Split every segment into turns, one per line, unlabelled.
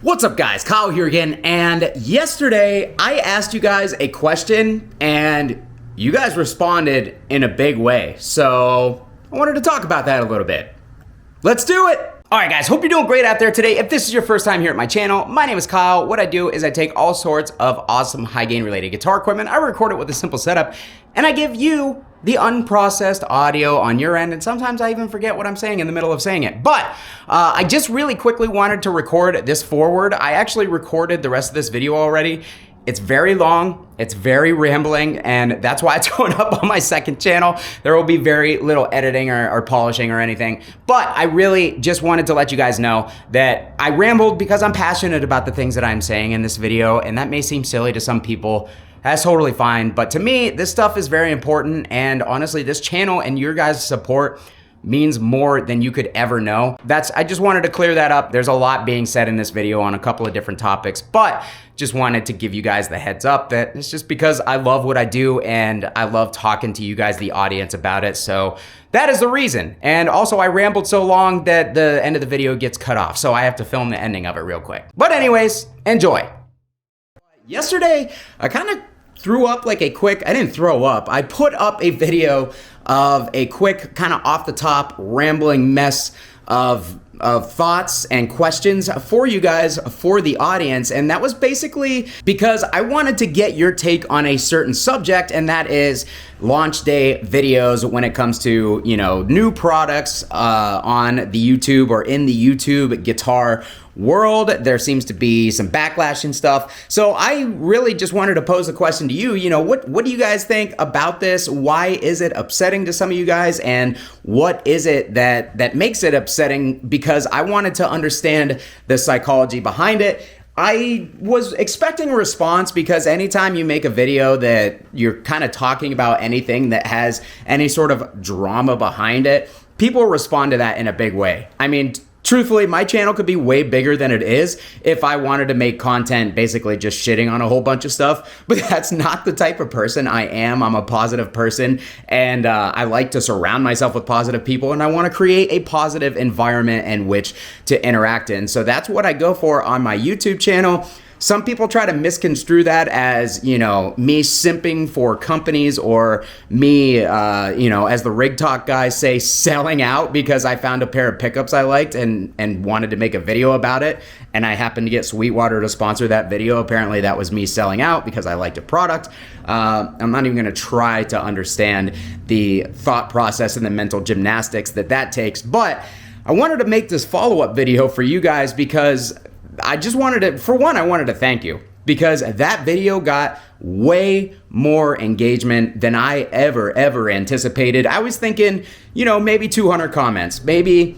What's up, guys? Kyle here again, and yesterday I asked you guys a question and you guys responded in a big way, so I wanted to talk about that a little bit. Let's do it! Alright guys, hope you're doing great out there today. If this is your first time here at my channel, my name is Kyle. What I do is I take all sorts of awesome high gain related guitar equipment, I record it with a simple setup, and I give you the unprocessed audio on your end, and sometimes I even forget what I'm saying in the middle of saying it. But I just really quickly wanted to record this forward. I actually recorded the rest of this video already. It's very long, it's very rambling, and that's why it's going up on my second channel. There will be very little editing or polishing or anything, but I really just wanted to let you guys know that I rambled because I'm passionate about the things that I'm saying in this video, and that may seem silly to some people. That's totally fine, but to me, this stuff is very important, and honestly, this channel and your guys' support means more than you could ever know. I just wanted to clear that up. There's a lot being said in this video on a couple of different topics, but just wanted to give you guys the heads up that it's just because I love what I do and I love talking to you guys, the audience, about it. So that is the reason. And also I rambled so long that the end of the video gets cut off, so I have to film the ending of it real quick. But anyways, enjoy. Yesterday, I kind of threw up like a quick, I didn't throw up, I put up a video of a quick kind of off the top rambling mess of thoughts and questions for you guys, for the audience. And that was basically because I wanted to get your take on a certain subject, and that is launch day videos when it comes to, you know, new products on the YouTube or in the YouTube guitar world. There seems to be some backlash and stuff. So I really just wanted to pose a question to you. You know, what do you guys think about this? Why is it upsetting to some of you guys? And what is it that makes it upsetting? Because I wanted to understand the psychology behind it. I was expecting a response because anytime you make a video that you're kind of talking about anything that has any sort of drama behind it, people respond to that in a big way. I mean, truthfully, my channel could be way bigger than it is if I wanted to make content basically just shitting on a whole bunch of stuff, but that's not the type of person I am. I'm a positive person, and I like to surround myself with positive people, and I want to create a positive environment in which to interact in. So that's what I go for on my YouTube channel. Some people try to misconstrue that as, you know, me simping for companies, or me, you know, as the Rig Talk guys say, selling out because I found a pair of pickups I liked and wanted to make a video about it. And I happened to get Sweetwater to sponsor that video. Apparently that was me selling out because I liked a product. I'm not even going to try to understand the thought process and the mental gymnastics that takes. But I wanted to make this follow-up video for you guys because I just wanted to, for one, I wanted to thank you, because that video got way more engagement than I ever anticipated. I was thinking, you know, maybe 200 comments, maybe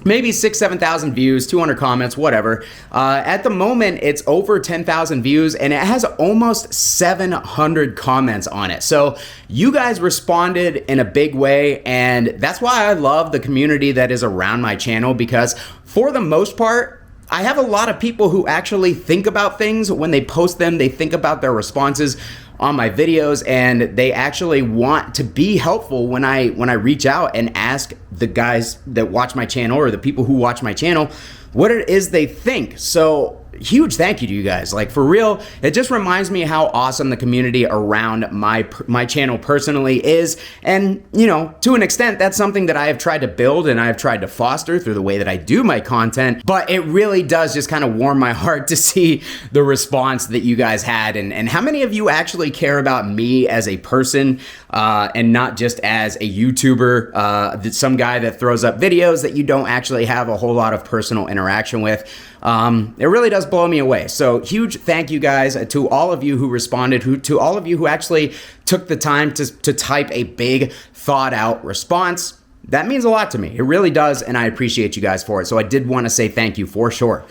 6,000-7,000 views, 200 comments, whatever. At the moment, it's over 10,000 views, and it has almost 700 comments on it. So you guys responded in a big way, and that's why I love the community that is around my channel, because for the most part, I have a lot of people who actually think about things when they post them. They think about their responses on my videos, and they actually want to be helpful when I reach out and ask the guys that watch my channel, or the people who watch my channel, what it is they think. So huge thank you to you guys. Like, for real, it just reminds me how awesome the community around my channel personally is. And, you know, to an extent, that's something that I have tried to build and I've tried to foster through the way that I do my content. But it really does just kind of warm my heart to see the response that you guys had, and how many of you actually care about me as a person, and not just as a YouTuber, some guy that throws up videos that you don't actually have a whole lot of personal interaction with. It really does blow me away. So huge thank you guys to all of you who responded, to all of you who actually took the time to type a big thought out response. That means a lot to me. It really does, and I appreciate you guys for it. So I did want to say thank you for sure.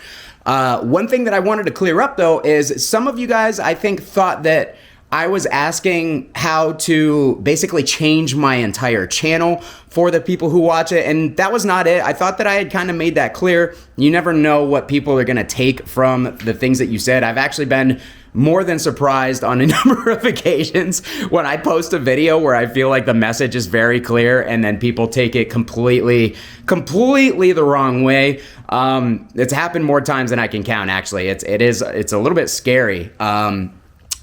One thing that I wanted to clear up though is some of you guys, I think, thought that I was asking how to basically change my entire channel for the people who watch it, and that was not it. I thought that I had kind of made that clear. You never know what people are gonna take from the things that you said. I've actually been more than surprised on a number of occasions when I post a video where I feel like the message is very clear and then people take it completely the wrong way. It's happened more times than I can count, actually. It's a little bit scary.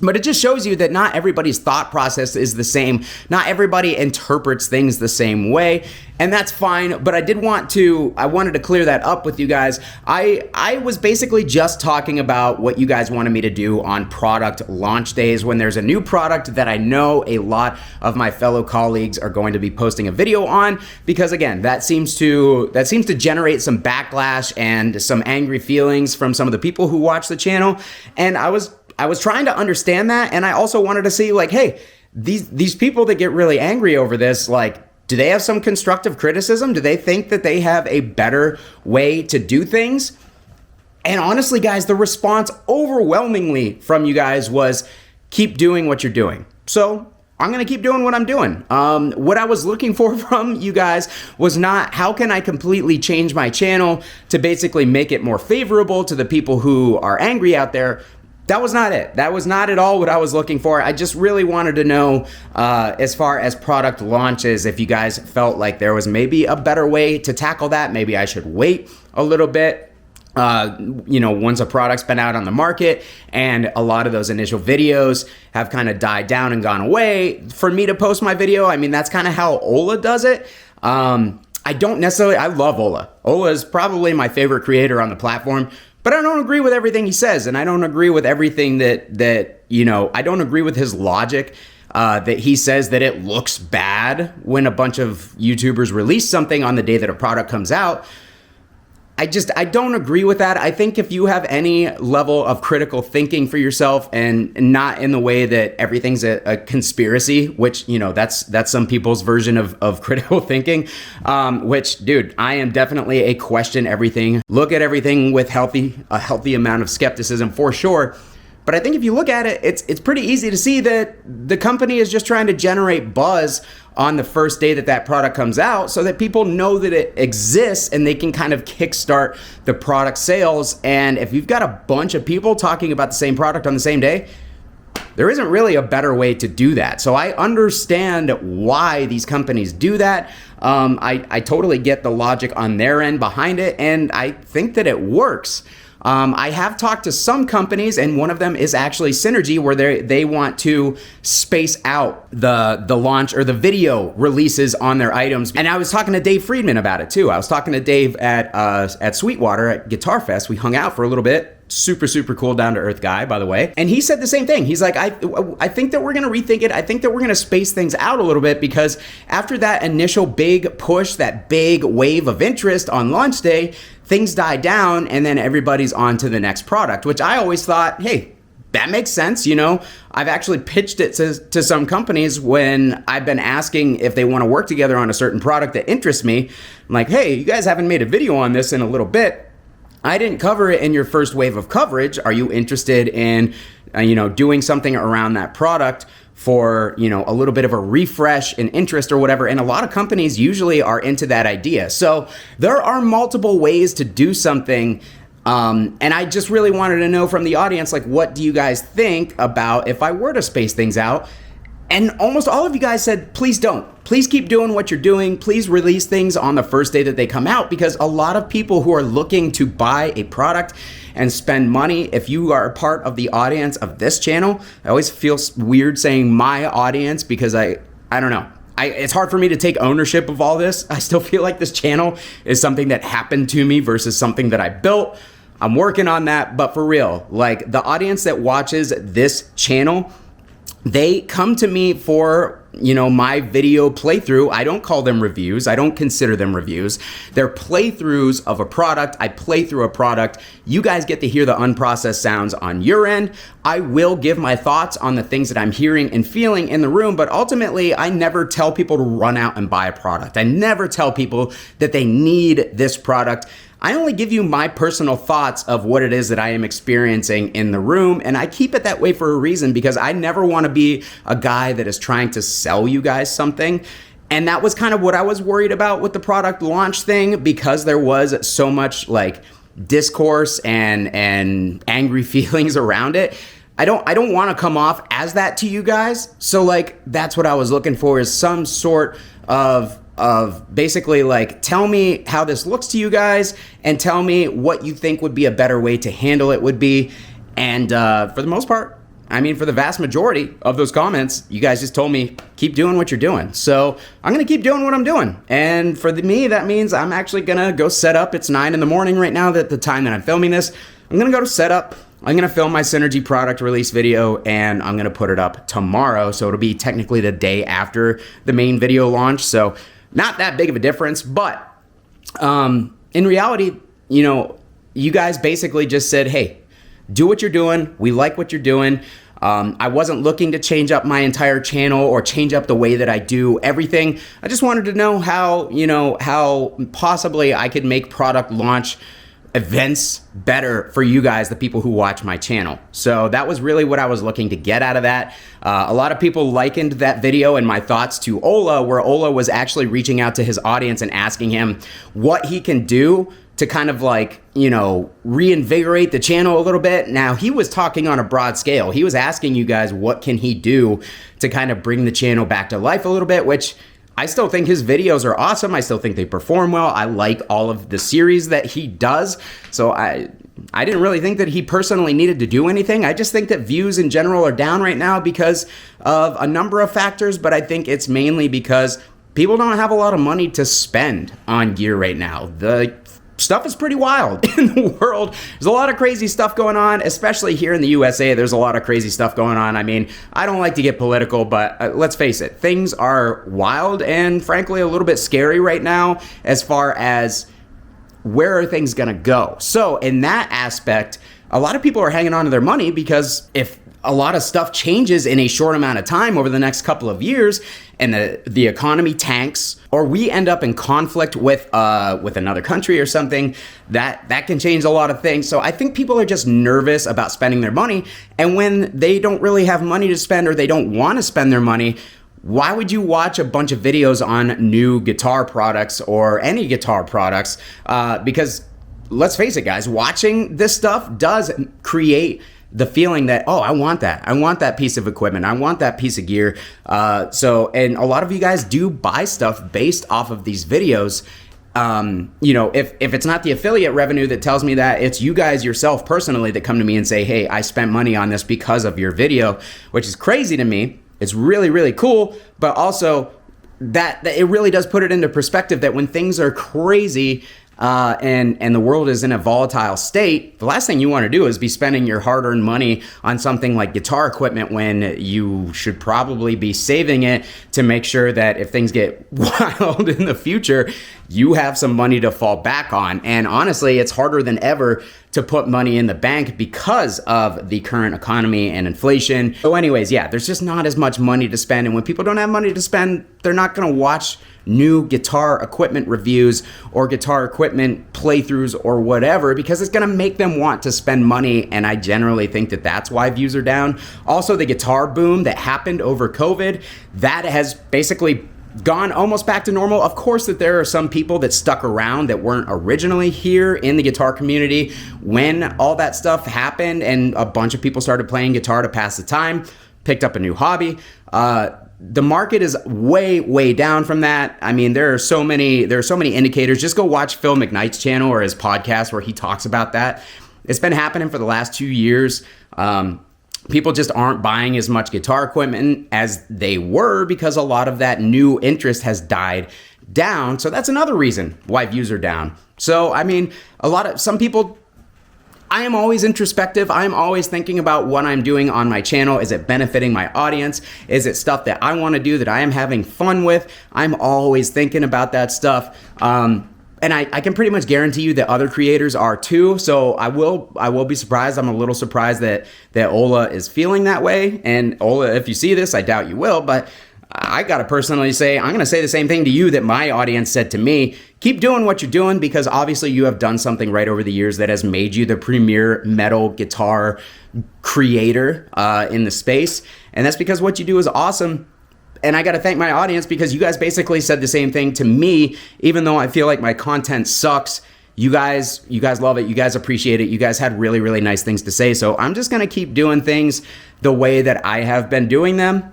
But it just shows you that not everybody's thought process is the same. Not everybody interprets things the same way, and that's fine. But I wanted to clear that up with you guys. I was basically just talking about what you guys wanted me to do on product launch days when there's a new product that I know a lot of my fellow colleagues are going to be posting a video on, because again, that seems to generate some backlash and some angry feelings from some of the people who watch the channel. And I was trying to understand that, and I also wanted to see, like, hey, these people that get really angry over this, like, do they have some constructive criticism? Do they think that they have a better way to do things? And honestly, guys, the response overwhelmingly from you guys was, keep doing what you're doing. So I'm gonna keep doing what I'm doing. What I was looking for from you guys was not how can I completely change my channel to basically make it more favorable to the people who are angry out there. That was not it. That was not at all what I was looking for. I just really wanted to know, as far as product launches, if you guys felt like there was maybe a better way to tackle that. Maybe I should wait a little bit, once a product's been out on the market and a lot of those initial videos have kind of died down and gone away for me to post my video. I mean, that's kind of how Ola does it. I love Ola. Ola is probably my favorite creator on the platform. But I don't agree with everything he says, and I don't agree with everything I don't agree with his logic that he says that it looks bad when a bunch of YouTubers release something on the day that a product comes out. I don't agree with that. I think if you have any level of critical thinking for yourself and not in the way that everything's a conspiracy, which, that's some people's version of critical thinking, which, dude, I am definitely a question everything, look at everything with a healthy amount of skepticism for sure. But I think if you look at it, it's pretty easy to see that the company is just trying to generate buzz on the first day that product comes out so that people know that it exists and they can kind of kickstart the product sales. And if you've got a bunch of people talking about the same product on the same day, there isn't really a better way to do that. So I understand why these companies do that. I totally get the logic on their end behind it, and I think that it works. I have talked to some companies, and one of them is actually Synergy, where they want to space out the launch or the video releases on their items. And I was talking to Dave Friedman about it too. I was talking to Dave at Sweetwater at Guitar Fest. We hung out for a little bit. Super cool, down to earth guy, by the way. And he said the same thing. He's like, I think that we're gonna rethink it. I think that we're gonna space things out a little bit, because after that initial big push, that big wave of interest on launch day, things die down and then everybody's on to the next product, which I always thought, hey, that makes sense. I've actually pitched it to some companies when I've been asking if they want to work together on a certain product that interests me. I'm like, hey, you guys haven't made a video on this in a little bit. I didn't cover it in your first wave of coverage. Are you interested in, doing something around that product for, a little bit of a refresh and interest or whatever? And a lot of companies usually are into that idea. So there are multiple ways to do something. And I just really wanted to know from the audience, like, what do you guys think about if I were to space things out? And almost all of you guys said, please don't. Please keep doing what you're doing. Please release things on the first day that they come out, because a lot of people who are looking to buy a product and spend money, if you are a part of the audience of this channel, I always feel weird saying my audience, because I don't know. It's hard for me to take ownership of all this. I still feel like this channel is something that happened to me versus something that I built. I'm working on that, but for real, like, the audience that watches this channel, they come to me for, my video playthrough. I don't call them reviews. I don't consider them reviews. They're playthroughs of a product. I play through a product. You guys get to hear the unprocessed sounds on your end. I will give my thoughts on the things that I'm hearing and feeling in the room, but ultimately, I never tell people to run out and buy a product. I never tell people that they need this product. I only give you my personal thoughts of what it is that I am experiencing in the room, and I keep it that way for a reason because I never want to be a guy that is trying to sell you guys something. And that was kind of what I was worried about with the product launch thing, because there was so much like discourse and angry feelings around it. I don't want to come off as that to you guys. So like that's what I was looking for, is some sort of basically like, tell me how this looks to you guys and tell me what you think would be a better way to handle it would be. And for the most part, I mean, for the vast majority of those comments, you guys just told me, keep doing what you're doing. So I'm going to keep doing what I'm doing. And for me, that means I'm actually going to go set up. It's 9 a.m. right now, at the time that I'm filming this. I'm going to go to set up. I'm going to film my Synergy product release video, and I'm going to put it up tomorrow. So it'll be technically the day after the main video launch. So not that big of a difference. But in reality, you know, you guys basically just said, hey, do what you're doing. We like what you're doing. I wasn't looking to change up my entire channel or change up the way that I do everything. I just wanted to know how, you know, how possibly I could make product launch events better for you guys, the people who watch my channel. So that was really what I was looking to get out of that. A lot of people likened that video and my thoughts to Ola, where Ola was actually reaching out to his audience and asking him what he can do to kind of like, you know, reinvigorate the channel a little bit. Now, he was talking on a broad scale. He was asking you guys, what can he do to kind of bring the channel back to life a little bit, which I still think his videos are awesome. I still think they perform well. I like all of the series that he does. So I didn't really think that he personally needed to do anything. I just think that views in general are down right now because of a number of factors, but I think it's mainly because people don't have a lot of money to spend on gear right now. The stuff is pretty wild in the world. There's a lot of crazy stuff going on, especially here in the USA. There's a lot of crazy stuff going on. I mean, I don't like to get political, but let's face it, things are wild and frankly a little bit scary right now as far as where are things gonna go. So in that aspect, a lot of people are hanging on to their money because if a lot of stuff changes in a short amount of time over the next couple of years and the economy tanks, or we end up in conflict with another country or something, that can change a lot of things. So I think people are just nervous about spending their money, and when they don't really have money to spend or they don't want to spend their money, why would you watch a bunch of videos on new guitar products or any guitar products? Because let's face it, guys, watching this stuff does create the feeling that, oh, I want that piece of equipment. I want that piece of gear. And a lot of you guys do buy stuff based off of these videos. You know, if it's not the affiliate revenue that tells me that, it's you guys yourself personally that come to me and say, hey, I spent money on this because of your video, which is crazy to me. It's really, really cool. But also that it really does put it into perspective that when things are crazy, and the world is in a volatile state, the last thing you want to do is be spending your hard-earned money on something like guitar equipment when you should probably be saving it to make sure that if things get wild in the future, you have some money to fall back on. And honestly, it's harder than ever to put money in the bank because of the current economy and inflation. So anyways, yeah, there's just not as much money to spend. And when people don't have money to spend, they're not going to watch new guitar equipment reviews or guitar equipment playthroughs or whatever, because it's going to make them want to spend money. And I generally think that that's why views are down. Also, the guitar boom that happened over COVID, that has basically gone almost back to normal. Of course that there are some people that stuck around that weren't originally here in the guitar community when all that stuff happened and a bunch of people started playing guitar to pass the time, picked up a new hobby. The market is way, way down from that. I mean, there are so many indicators. Just go watch Phil McKnight's channel or his podcast where he talks about that. It's been happening for the last 2 years. People just aren't buying as much guitar equipment as they were because a lot of that new interest has died down. So that's another reason why views are down. So, I mean, some people, I am always introspective. I'm always thinking about what I'm doing on my channel. Is it benefiting my audience? Is it stuff that I want to do that I am having fun with? I'm always thinking about that stuff. And I can pretty much guarantee you that other creators are too. So I will be surprised. I'm a little surprised that Ola is feeling that way. And Ola, if you see this, I doubt you will, but I gotta personally say, I'm gonna say the same thing to you that my audience said to me. keep doing what you're doing, because obviously you have done something right over the years that has made you the premier metal guitar creator in the space. And that's because what you do is awesome. And I got to thank my audience, because you guys basically said the same thing to me, even though I feel like my content sucks. You guys love it. You guys appreciate it. You guys had really, really nice things to say. So I'm just going to keep doing things the way that I have been doing them.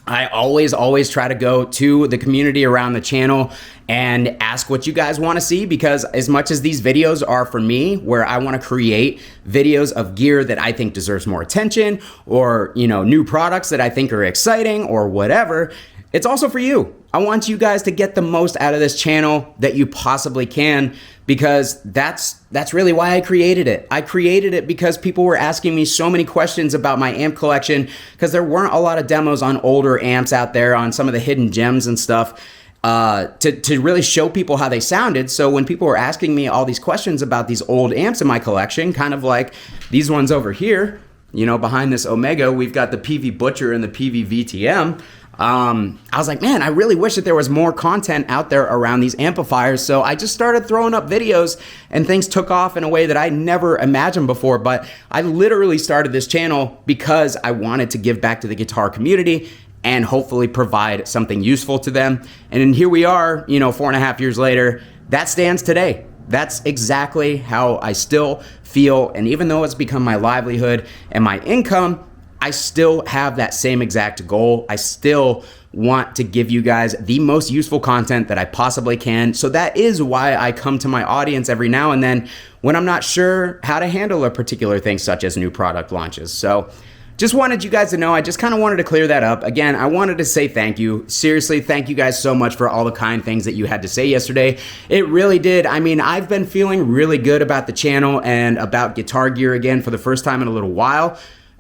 I always try to go to the community around the channel and ask what you guys want to see, because as much as these videos are for me, where I want to create videos of gear that I think deserves more attention, or, you know, new products that I think are exciting or whatever, it's also for you. I want you guys to get the most out of this channel that you possibly can, because that's really why I created it. I created it because people were asking me so many questions about my amp collection, because there weren't a lot of demos on older amps out there, on some of the hidden gems and stuff, to really show people how they sounded. So when people were asking me all these questions about these old amps in my collection, kind of like these ones over here, you know, behind this Omega, we've got the PV Butcher and the PV VTM. I was like, man, I really wish that there was more content out there around these amplifiers. So I just started throwing up videos, and things took off in a way that I never imagined before. But I literally started this channel because I wanted to give back to the guitar community and hopefully provide something useful to them. And then here we are, you know, 4.5 years later, that stands today. That's exactly how I still feel. And even though it's become my livelihood and my income, I still have that same exact goal. I still want to give you guys the most useful content that I possibly can. So that is why I come to my audience every now and then when I'm not sure how to handle a particular thing, such as new product launches. So just wanted you guys to know, I just kind of wanted to clear that up. Again, I wanted to say thank you. Seriously, thank you guys so much for all the kind things that you had to say yesterday. It really did. I mean, I've been feeling really good about the channel and about guitar gear again for the first time in a little while.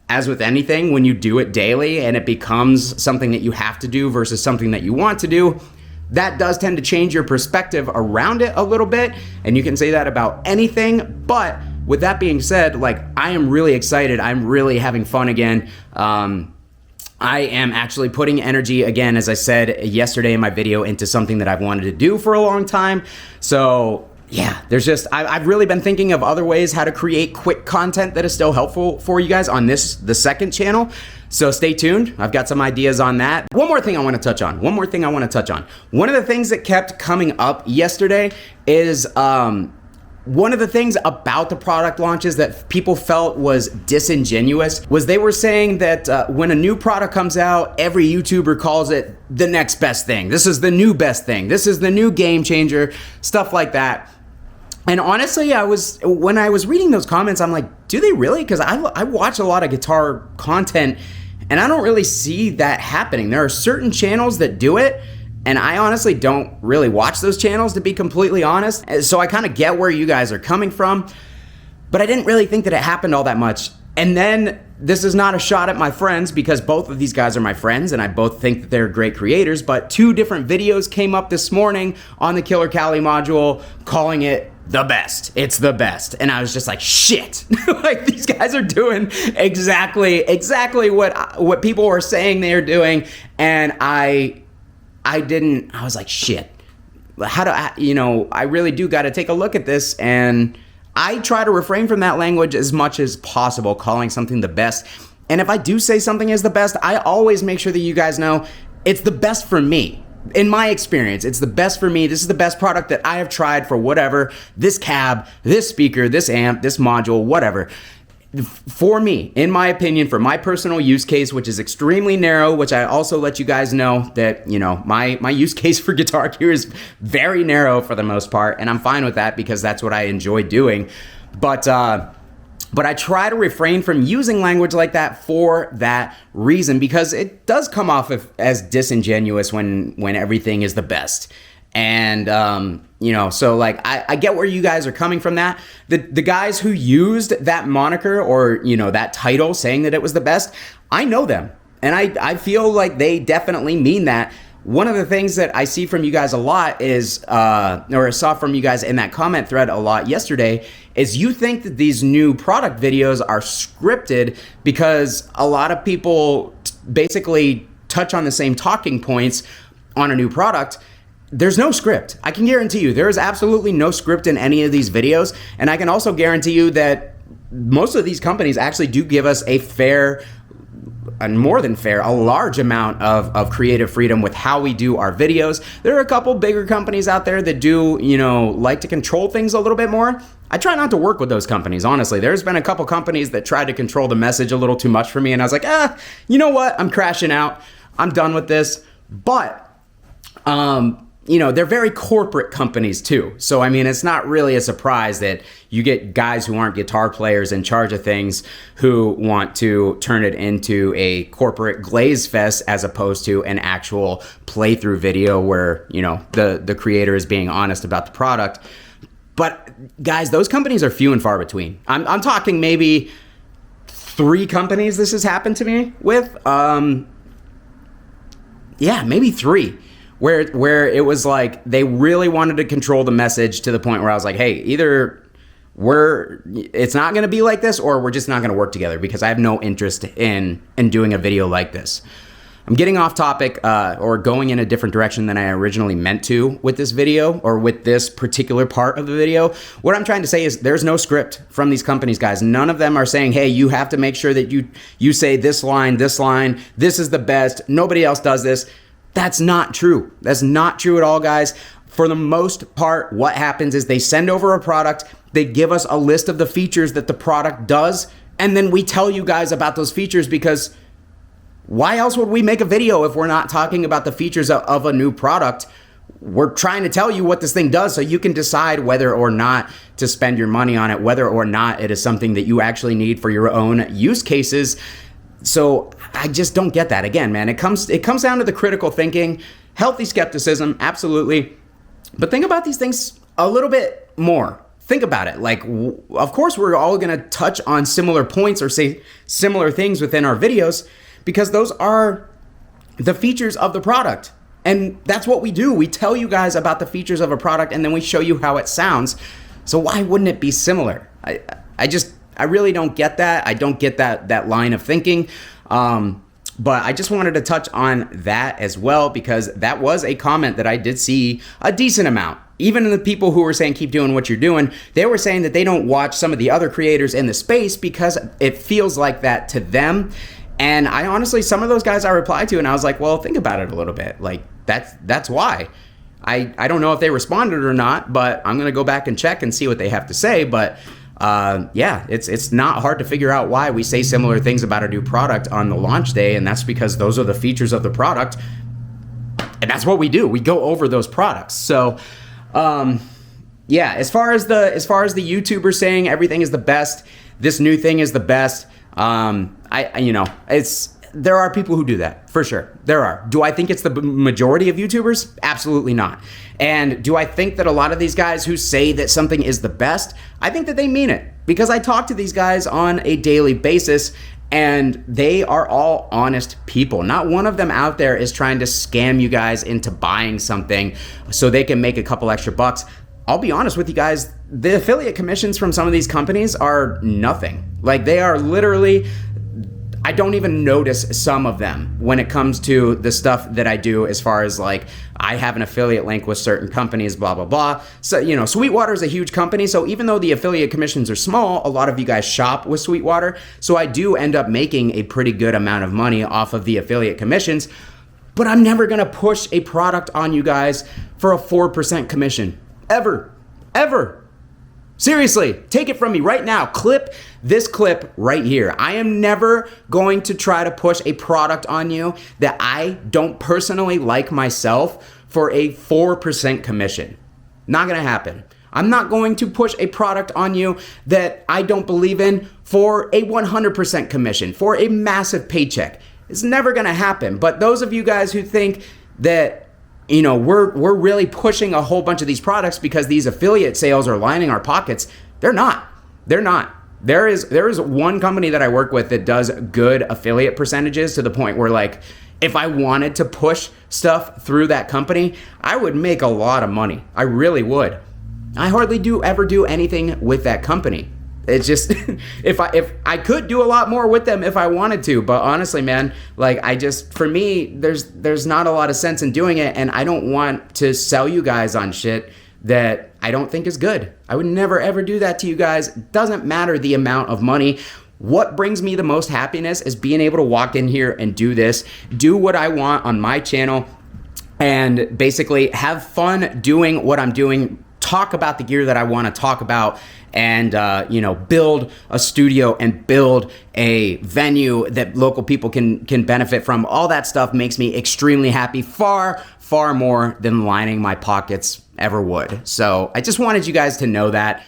As with anything, when you do it daily and it becomes something that you have to do versus something that you want to do, that does tend to change your perspective around it a little bit. And you can say that about anything. But with that being said, like, I am really excited. I'm really having fun again. I am actually putting energy again, as I said yesterday in my video, into something that I've wanted to do for a long time. So yeah, there's just, I've really been thinking of other ways how to create quick content that is still helpful for you guys on the second channel. So stay tuned. I've got some ideas on that. One more thing I want to touch on. One of the things that kept coming up yesterday is one of the things about the product launches that people felt was disingenuous was they were saying that when a new product comes out, every YouTuber calls it the next best thing. This is the new best thing. This is the new game changer, stuff like that. And honestly, when I was reading those comments, I'm like, do they really? Because I watch a lot of guitar content and I don't really see that happening. There are certain channels that do it, and I honestly don't really watch those channels, to be completely honest. So I kind of get where you guys are coming from, but I didn't really think that it happened all that much. And then this is not a shot at my friends, because both of these guys are my friends and I both think that they're great creators, but 2 different videos came up this morning on the Killer Kali module calling it the best. It's the best. And I was just like, shit. Like, these guys are doing exactly what people were saying they're doing. And I was like, shit. How do I, I really do got to take a look at this. And I try to refrain from that language as much as possible, calling something the best. And if I do say something is the best, I always make sure that you guys know it's the best for me. In my experience, it's the best for me. This is the best product that I have tried for whatever, this cab, this speaker, this amp, this module, whatever. For me, in my opinion, for my personal use case, which is extremely narrow, which I also let you guys know that, my use case for guitar gear is very narrow for the most part, and I'm fine with that because that's what I enjoy doing. But I try to refrain from using language like that for that reason, because it does come off as disingenuous when everything is the best. And, so like, I get where you guys are coming from that. The guys who used that moniker or, that title saying that it was the best, I know them. And I feel like they definitely mean that. One of the things that I see from you guys a lot is, or I saw from you guys in that comment thread a lot yesterday, is you think that these new product videos are scripted because a lot of people basically touch on the same talking points on a new product. there's no script. I can guarantee you there is absolutely no script in any of these videos. And I can also guarantee you that most of these companies actually do give us a fair, and more than fair, a large amount of creative freedom with how we do our videos. There are a couple bigger companies out there that do, like to control things a little bit more. I try not to work with those companies, honestly. There's been a couple companies that tried to control the message a little too much for me, and I was like, you know what? I'm crashing out. I'm done with this. But, they're very corporate companies too. So, I mean, it's not really a surprise that you get guys who aren't guitar players in charge of things who want to turn it into a corporate glaze fest as opposed to an actual playthrough video where, the creator is being honest about the product. But guys, those companies are few and far between. I'm talking maybe 3 companies this has happened to me with. Maybe 3. Where it was like they really wanted to control the message to the point where I was like, hey, either it's not going to be like this or we're just not going to work together because I have no interest in doing a video like this. I'm getting off topic or going in a different direction than I originally meant to with this video or with this particular part of the video. What I'm trying to say is there's no script from these companies, guys. None of them are saying, hey, you have to make sure that you say this line, this is the best. Nobody else does this. That's not true. That's not true at all, guys. For the most part, what happens is they send over a product, they give us a list of the features that the product does, and then we tell you guys about those features because why else would we make a video if we're not talking about the features of a new product? We're trying to tell you what this thing does so you can decide whether or not to spend your money on it, whether or not it is something that you actually need for your own use cases. So I just don't get that. Again, man, it comes down to the critical thinking, healthy skepticism, absolutely. But think about these things a little bit more. Think about it. Like, of course, we're all going to touch on similar points or say similar things within our videos because those are the features of the product. And that's what we do. We tell you guys about the features of a product and then we show you how it sounds. So why wouldn't it be similar? I really don't get that. I don't get that line of thinking. But I just wanted to touch on that as well because that was a comment that I did see a decent amount. Even the people who were saying keep doing what you're doing, they were saying that they don't watch some of the other creators in the space because it feels like that to them. And I honestly, some of those guys I replied to and I was like, well, think about it a little bit. Like that's why. I don't know if they responded or not, but I'm going to go back and check and see what they have to say. But it's not hard to figure out why we say similar things about a new product on the launch day, and that's because those are the features of the product, and that's what we do. We go over those products. So, as far as the YouTubers saying everything is the best, this new thing is the best. There are people who do that, for sure. There are. Do I think it's the majority of YouTubers? Absolutely not. And do I think that a lot of these guys who say that something is the best, I think that they mean it. Because I talk to these guys on a daily basis, and they are all honest people. Not one of them out there is trying to scam you guys into buying something so they can make a couple extra bucks. I'll be honest with you guys, the affiliate commissions from some of these companies are nothing. Like, they are literally... I don't even notice some of them when it comes to the stuff that I do as far as like I have an affiliate link with certain companies, blah, blah, blah. So, Sweetwater is a huge company. So even though the affiliate commissions are small, a lot of you guys shop with Sweetwater. So I do end up making a pretty good amount of money off of the affiliate commissions. But I'm never going to push a product on you guys for a 4% commission. Ever. Seriously, take it from me right now. Clip this clip right here. I am never going to try to push a product on you that I don't personally like myself for a 4% commission. Not gonna happen. I'm not going to push a product on you that I don't believe in for a 100% commission, for a massive paycheck. It's never gonna happen. But those of you guys who think that we're really pushing a whole bunch of these products because these affiliate sales are lining our pockets. They're not. There is one company that I work with that does good affiliate percentages to the point where, like, if I wanted to push stuff through that company, I would make a lot of money. I really would. I hardly ever do anything with that company. it's just if I could do a lot more with them if I wanted to, but honestly, man, like for me, there's not a lot of sense in doing it, and I don't want to sell you guys on shit that I don't think is good. I would never ever do that to you guys. It doesn't matter the amount of money. What brings me the most happiness is being able to walk in here and do this, do what I want on my channel, and basically have fun doing what I'm doing, talk about the gear that I want to talk about, and build a studio and build a venue that local people can benefit from. All that stuff makes me extremely happy, far more than lining my pockets ever would. So I just wanted you guys to know that.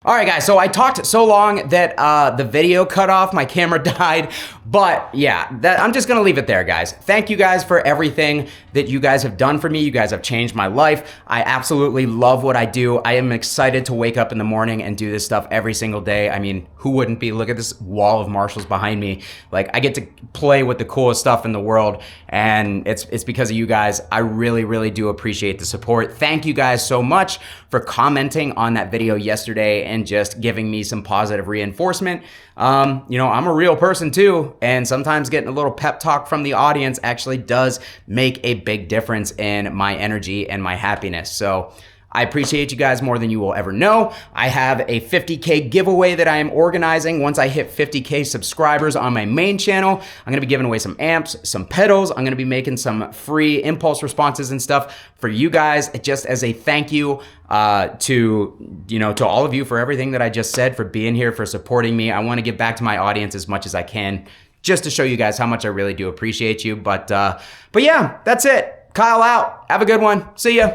All right, guys, so I talked so long that the video cut off, my camera died, but yeah, I'm just gonna leave it there, guys. Thank you guys for everything that you guys have done for me. You guys have changed my life. I absolutely love what I do. I am excited to wake up in the morning and do this stuff every single day. I mean, who wouldn't be? Look at this wall of Marshalls behind me. Like, I get to play with the coolest stuff in the world, and it's because of you guys. I really do appreciate the support. Thank you guys so much for commenting on that video yesterday and just giving me some positive reinforcement. I'm a real person too, and sometimes getting a little pep talk from the audience actually does make a big difference in my energy and my happiness. So I appreciate you guys more than you will ever know. I have a 50K giveaway that I am organizing. Once I hit 50K subscribers on my main channel, I'm gonna be giving away some amps, some pedals. I'm gonna be making some free impulse responses and stuff for you guys, just as a thank you to all of you for everything that I just said, for being here, for supporting me. I wanna give back to my audience as much as I can, just to show you guys how much I really do appreciate you. But yeah, that's it. Kyle out. Have a good one. See ya.